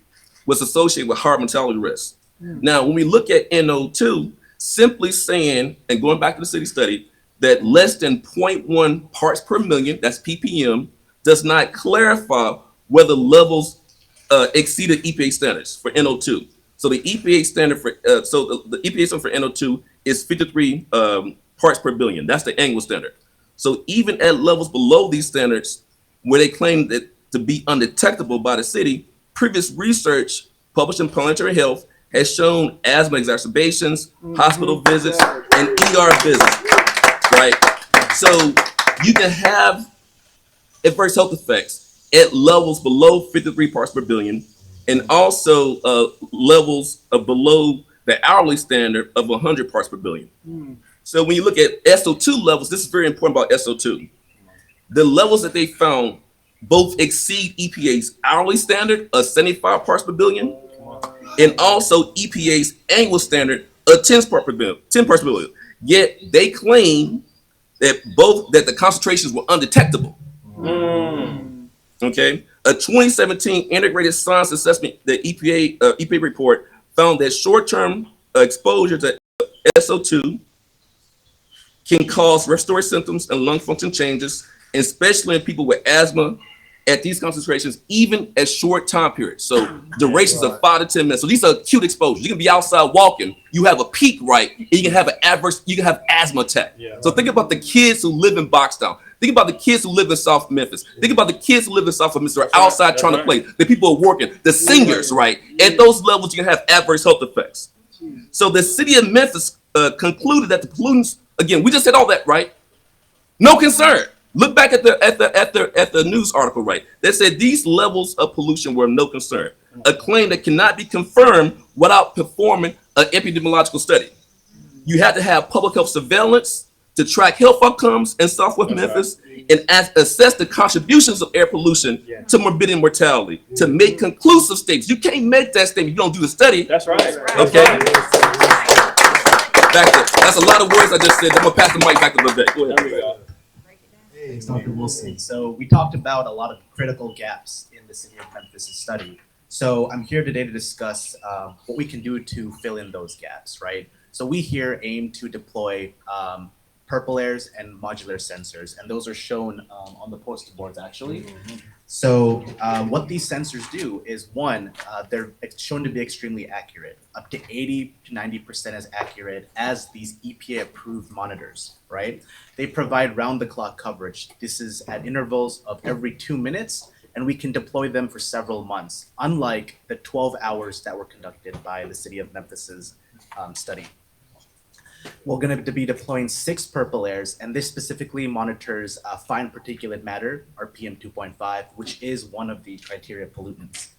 was associated with higher mortality risk. Now, when we look at NO2, simply saying, and going back to the city study, that less than 0.1 parts per million, that's ppm, does not clarify whether levels exceeded EPA standards for NO2. So the EPA standard for the EPA standard for NO2 is 53 parts per billion. That's the annual standard. So even at levels below these standards, where they claim that to be undetectable by the city, previous research published in Planetary Health has shown asthma exacerbations, hospital visits, and ER visits. Right, so you can have adverse health effects at levels below 53 parts per billion, and also levels of below the hourly standard of 100 parts per billion. So when you look at SO2 levels, this is very important about SO2. The levels that they found both exceed EPA's hourly standard of 75 parts per billion, and also EPA's annual standard of 10 parts per billion. Yet they claim that the concentrations were undetectable. Okay, a 2017 integrated science assessment, the EPA report found that short-term exposure to SO2 can cause respiratory symptoms and lung function changes, especially in people with asthma, at these concentrations, even at short time periods. So durations of 5 to 10 minutes. So these are acute exposures. You can be outside walking, you have a peak, right? And you can have you can have asthma attack. So think about the kids who live in Boxtown. Think about the kids who live in South Memphis. Think about the kids who live in South Memphis who are outside trying to play. The people who are working, the singers, right? At those levels, you can have adverse health effects. So the city of Memphis concluded that the pollutants, again, we just said all that, right? No concern. Look back at the news article, right? That said these levels of pollution were of no concern. A claim that cannot be confirmed without performing an epidemiological study. You had to have public health surveillance to track health outcomes in Southwest Memphis and assess the contributions of air pollution to morbidity and mortality to make conclusive statements. You can't make that statement if you don't do the study. That's right. Okay. That's a lot of words I just said. I'm gonna pass the mic back to Vivek. Go ahead. Thanks, Dr. Wilson. So we talked about a lot of critical gaps in the city of Memphis' study. So I'm here today to discuss what we can do to fill in those gaps, right? So we here aim to deploy purple airs and modular sensors, and those are shown on the poster boards actually. So what these sensors do is one, they're shown to be extremely accurate, up to 80 to 90% as accurate as these EPA approved monitors, right? They provide round the clock coverage. This is at intervals of every 2 minutes, and we can deploy them for several months, unlike the 12 hours that were conducted by the city of Memphis's study. We're going to be deploying 6 purple airs, and this specifically monitors fine particulate matter, or PM2.5, which is one of the criteria pollutants.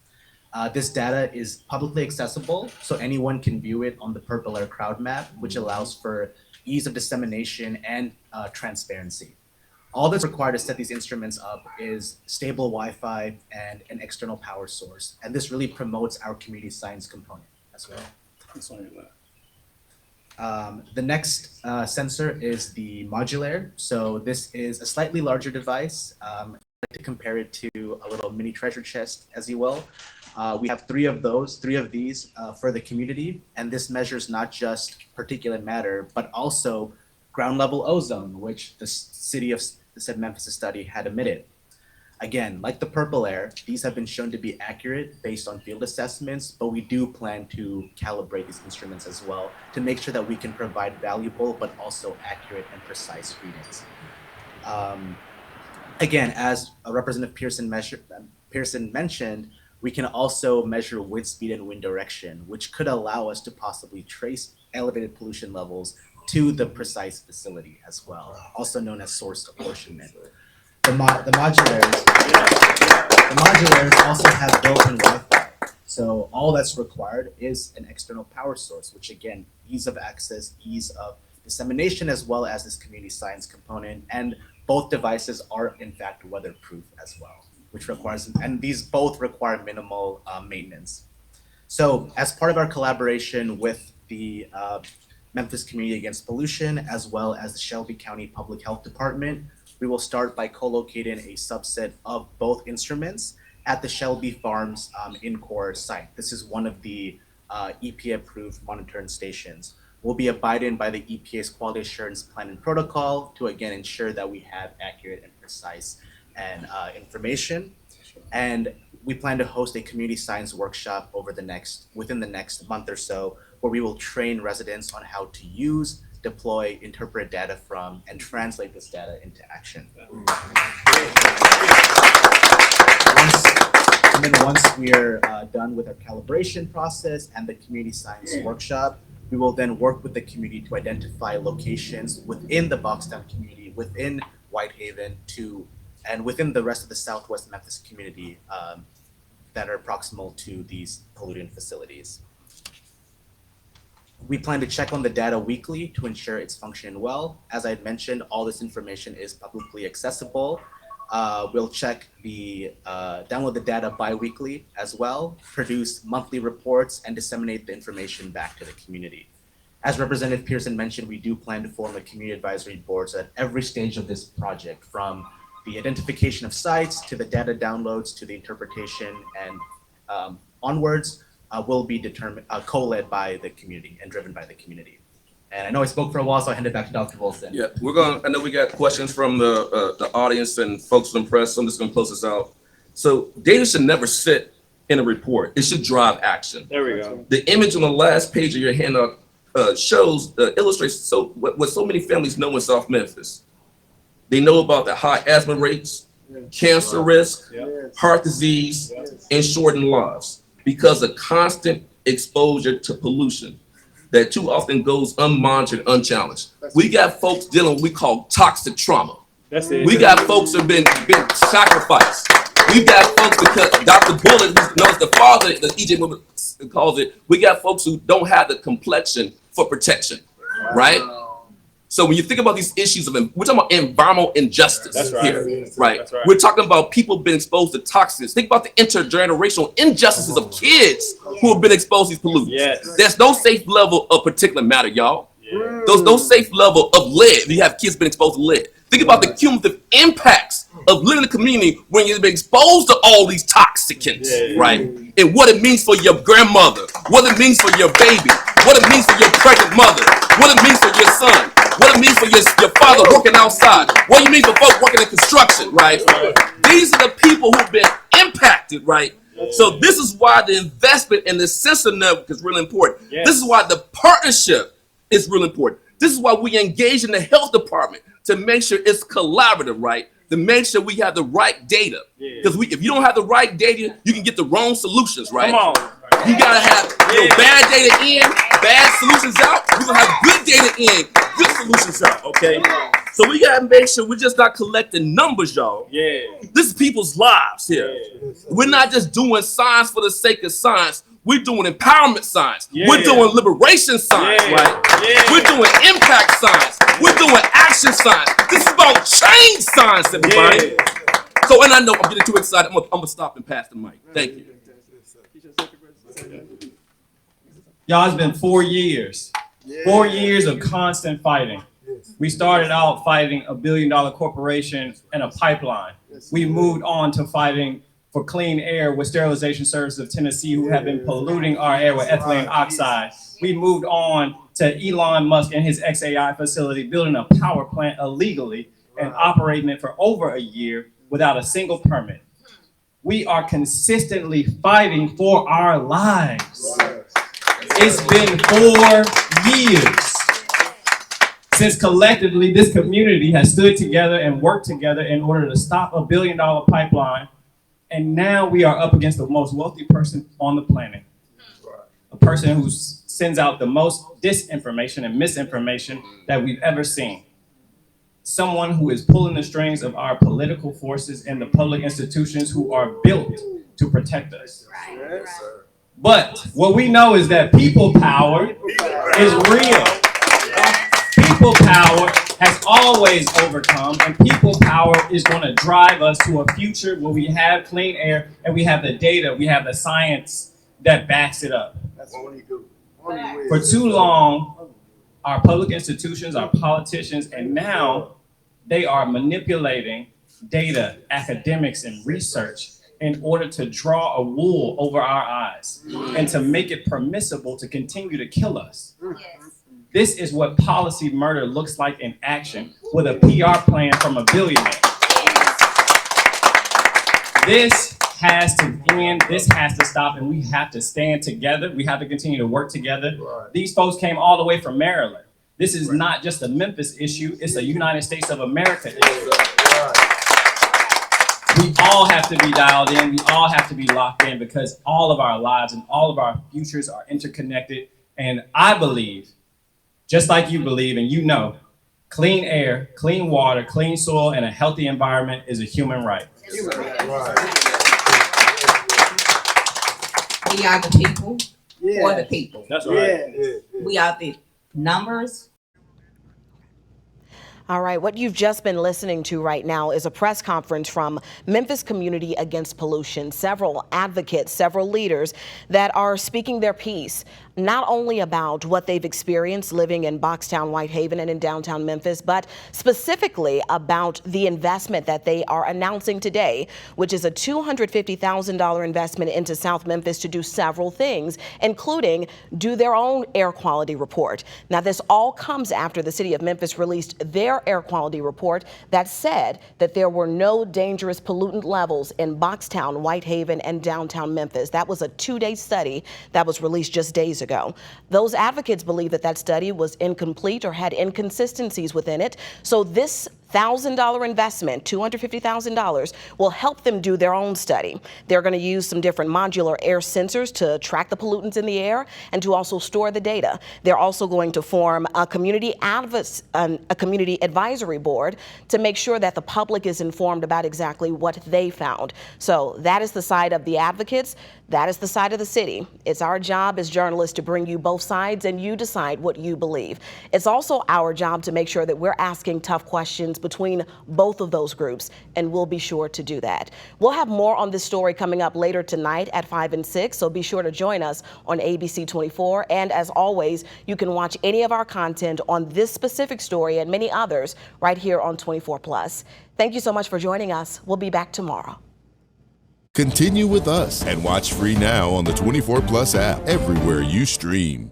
This data is publicly accessible, so anyone can view it on the Purple Air Crowd Map, which allows for ease of dissemination and transparency. All that's required to set these instruments up is stable Wi-Fi and an external power source, and this really promotes our community science component as well. The next sensor is the Modulaire. So this is a slightly larger device. I like to compare it to a little mini treasure chest, as you will. We have 3 of these for the community, and this measures not just particulate matter, but also ground level ozone, which the city of Memphis study had emitted. Again, like the Purple Air, these have been shown to be accurate based on field assessments, but we do plan to calibrate these instruments as well to make sure that we can provide valuable but also accurate and precise readings. Again, as Representative Pearson mentioned, we can also measure wind speed and wind direction, which could allow us to possibly trace elevated pollution levels to the precise facility as well, also known as source apportionment. The modulars also have built-in Wi-Fi. So all that's required is an external power source, which again, ease of access, ease of dissemination, as well as this community science component. And both devices are in fact weatherproof as well, which requires, and these both require minimal maintenance. So as part of our collaboration with the Memphis Community Against Pollution, as well as the Shelby County Public Health Department, we will start by co-locating a subset of both instruments at the Shelby Farms in-core site. This is one of the EPA-approved monitoring stations. We'll be abiding by the EPA's quality assurance plan and protocol to again ensure that we have accurate and precise and information. And we plan to host a community science workshop within the next month or so, where we will train residents on how to use, deploy, interpret data from, and translate this data into action. Once we're done with our calibration process and the community science workshop, we will then work with the community to identify locations within the Boxtown community, within Whitehaven, and within the rest of the Southwest Memphis community that are proximal to these pollutant facilities. We plan to check on the data weekly to ensure it's functioning well. As I had mentioned, all this information is publicly accessible. We'll download the data bi-weekly as well, produce monthly reports, and disseminate the information back to the community. As Representative Pearson mentioned, we do plan to form a community advisory board so at every stage of this project, from the identification of sites to the data downloads to the interpretation and onwards, will be co-led by the community and driven by the community. And I know I spoke for a while, so I hand it back to Dr. Wilson. Yeah, I know we got questions from the audience and folks from the press, so I'm just gonna close this out. So data should never sit in a report. It should drive action. There we go. The image on the last page of your handout illustrates what so many families know in South Memphis. They know about the high asthma rates, cancer risk, heart disease, and shortened lives because of constant exposure to pollution that too often goes unmonitored, unchallenged. We got folks dealing with what we call toxic trauma. That's it. We got folks who have been sacrificed. We got folks, because Dr. Bullitt knows the father, the EJ movement calls it, we got folks who don't have the complexion for protection, right? So when you think about these issues we're talking about environmental injustice here, right? That's right. We're talking about people being exposed to toxins. Think about the intergenerational injustices of kids who have been exposed to these pollutants. Yes. There's no safe level of particulate matter, y'all. There's no safe level of lead. You have kids been exposed to lead. Think about the cumulative impacts of living in a community when you've been exposed to all these toxicants, right? And what it means for your grandmother, what it means for your baby, what it means for your pregnant mother, what it means for your son, what it means for your father working outside, what it means for folks working in construction, right? These are the people who've been impacted, right? So this is why the investment in the sensor network is really important. This is why the partnership is really important. This is why we engage in the health department to make sure it's collaborative, right? To make sure we have the right data. Because if you don't have the right data, you can get the wrong solutions, right? Come on. You gotta have bad data in, bad solutions out. We're gonna have good data in, good solutions out, okay? So we gotta make sure we're just not collecting numbers, y'all. This is people's lives here. We're not just doing science for the sake of science. We're doing empowerment science. We're doing liberation science, right? We're doing impact science. We're doing action science. This is about change science, everybody. So, and I know I'm getting too excited. I'm gonna stop and pass the mic. Thank you. Y'all, it's been 4 years. 4 years of constant fighting. We started out fighting a $1 billion corporation and a pipeline. We moved on to fighting for clean air with Sterilization Services of Tennessee, who have been polluting our air with ethylene oxide. We moved on to Elon Musk and his XAI facility, building a power plant illegally and operating it for over a year without a single permit. We are consistently fighting for our lives. It's been 4 years since collectively this community has stood together and worked together in order to stop a $1 billion pipeline. And now we are up against the most wealthy person on the planet. A person who sends out the most disinformation and misinformation that we've ever seen. Someone who is pulling the strings of our political forces and the public institutions who are built to protect us. But what we know is that people power is real. People power has always overcome, and people power is going to drive us to a future where we have clean air and we have the data, we have the science that backs it up. For too long, our public institutions, our politicians, and now they are manipulating data, academics, and research in order to draw a wool over our eyes and to make it permissible to continue to kill us. This is what policy murder looks like in action with a PR plan from a billionaire. This has to end, this has to stop, and we have to stand together. We have to continue to work together. These folks came all the way from Maryland. This is not just a Memphis issue, it's a United States of America issue. We all have to be dialed in, we all have to be locked in because all of our lives and all of our futures are interconnected. And I believe, just like you believe and you know, clean air, clean water, clean soil, and a healthy environment is a human right. We are the people for the people. That's right. We are the numbers. All right, what you've just been listening to right now is a press conference from Memphis Community Against Pollution. Several advocates, several leaders that are speaking their piece. not only about what they've experienced living in Boxtown, Whitehaven, and in downtown Memphis, but specifically about the investment that they are announcing today, which is a $250,000 investment into South Memphis to do several things, including do their own air quality report. Now, this all comes after the city of Memphis released their air quality report that said that there were no dangerous pollutant levels in Boxtown, Whitehaven, and downtown Memphis. That was a 2-day study that was released just days ago. Those advocates believe that that study was incomplete or had inconsistencies within it. So this $1,000 investment, $250,000, will help them do their own study. They're going to use some different modular air sensors to track the pollutants in the air and to also store the data. They're also going to form a community advisory board to make sure that the public is informed about exactly what they found. So that is the side of the advocates. That is the side of the city. It's our job as journalists to bring you both sides and you decide what you believe. It's also our job to make sure that we're asking tough questions between both of those groups, and we'll be sure to do that. We'll have more on this story coming up later tonight at 5 and 6, so be sure to join us on ABC 24. And as always, you can watch any of our content on this specific story and many others right here on 24+. Thank you so much for joining us. We'll be back tomorrow. Continue with us and watch free now on the 24+ app everywhere you stream.